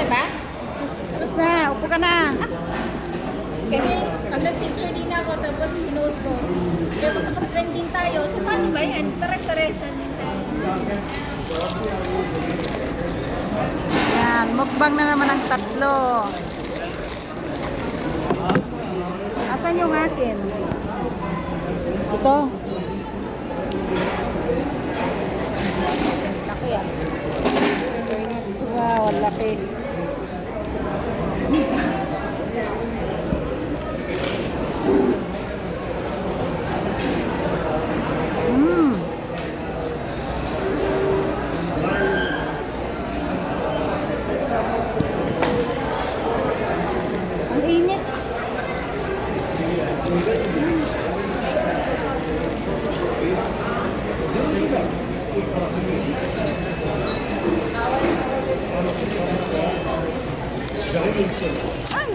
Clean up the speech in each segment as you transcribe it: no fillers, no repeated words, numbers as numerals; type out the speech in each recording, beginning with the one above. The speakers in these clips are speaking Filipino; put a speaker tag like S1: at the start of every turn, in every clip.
S1: ba?
S2: Tapos na, upo ka na.
S1: Kasi pag nag-picture din ako tapos pinost ko, kaya magkaka-friend din tayo. So paano ba yan? Pare-paresan din tayo.
S2: Yan, mukbang na naman ang tatlo. Asan yung akin? Ito. Laki yan. Wow, ang laki. Ang init. Ay!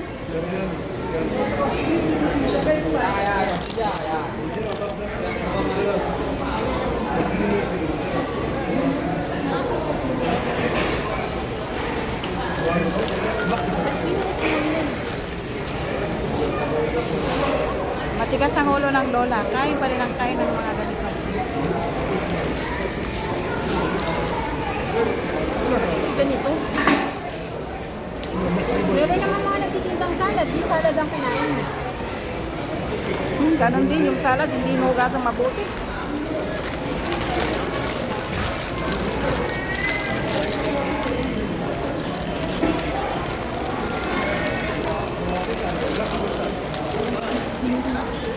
S2: Matigas ang ulo ng lola. Kain pa rin ang kain ng mga ganito.
S1: Ganito. Meron naman mga nagtitintang salad. Di salad ang kinain.
S2: Ganon din yung salad. Hindi hinugasang mabuti.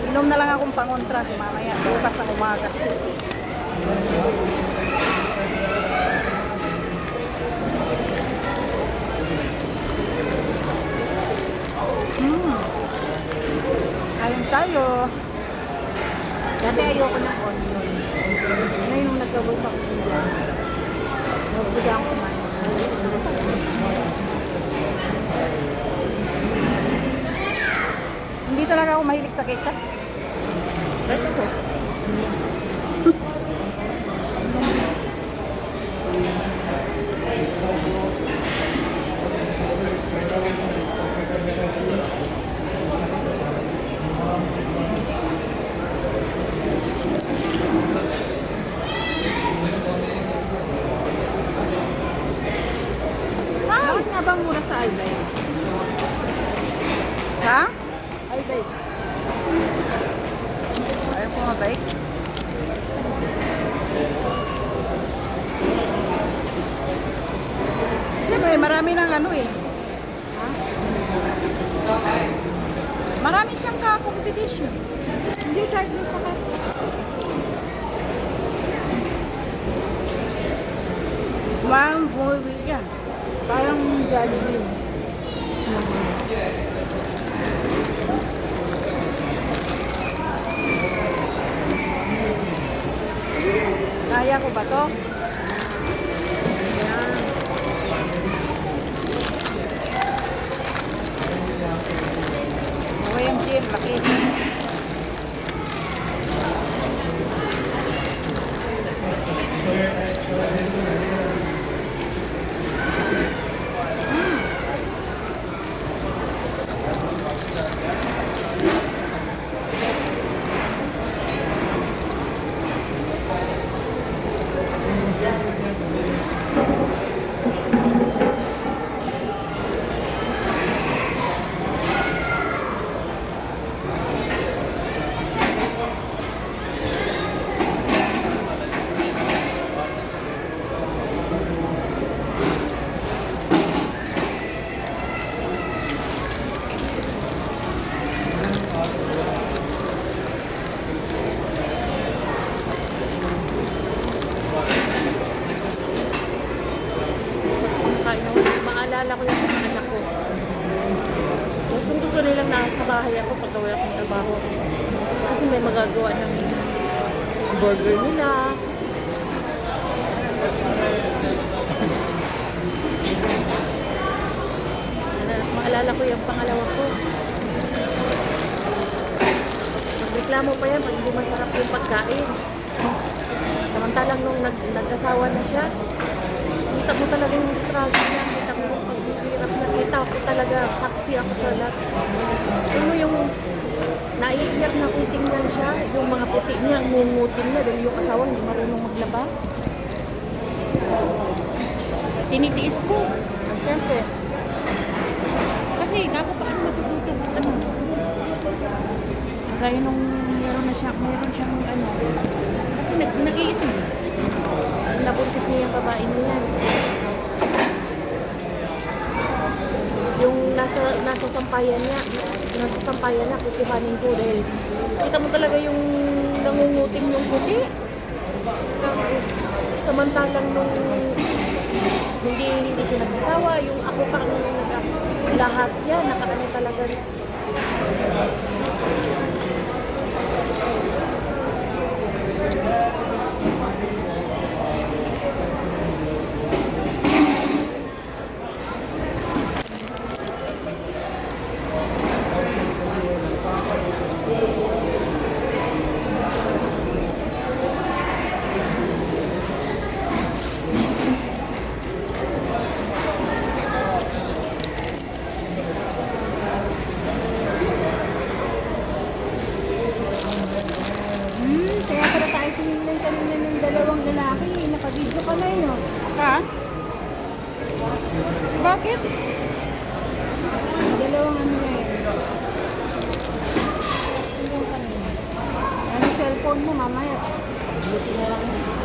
S2: Inom na lang akong pangontra mamaya. Bukas ang umaga. Ayun tayo.
S1: Dati ayoko ng onion. Ngayon nung nagkabos ako nila, nagbuda akong kumain.
S2: Hindi talaga ako mahilig sa cake.
S1: Ito ko. Bakit nga ba mura sa Albay?
S2: Ha?
S1: Albay.
S2: Ayaw ko mabait. Siyempre, marami ng ano eh.
S1: Ha?
S2: Marami siyang ka-competition.
S1: Hindi, charge mo sa kat.
S2: One movie yan.
S1: Parang Jollibee.
S2: Kaya ko ba to? OMG, ang laki.
S1: Maalala ko yung mga anak ko. Gusto nilang nasa bahay ako pag wala akong trabaho. Kasi may magagawa ng burger nila. Maalala ko yung pangalawa ko. Magreklamo pa yan pag hindi masarap yung pagkain. Samantalang nung nagkasawa na siya, kita mo talaga yung struggle niya, kita mo yung paghihirap
S3: ako talaga, saksi ako sa lahat. Ano yung naiiyak na kung tingnan siya, yung mga puti niya, ngungutin niya dahil yung asawa hindi marunong maglaba. Tinitiis ko.
S2: Siyempre.
S3: Kasi gago pa ano matututo. Ano? Kaya nung meron siyang ano. Kasi nag-iisip. Nabuntis niya yung babae niya. Yung nasa sampayan niya, kukuhanin ko dahil kita mo talaga yung nangunguting yung puti. Samantalang nung hindi siya nagsasawa, yung ako pa ang lahat yan, nakaano talaga.
S1: Kaya pala tayo sinignan kanina ng dalawang lalaki. Naka-video ka na yun.
S2: Saan? Bakit?
S1: Dalawang ano na yun. Ano cellphone mo mamaya? Buti na lang.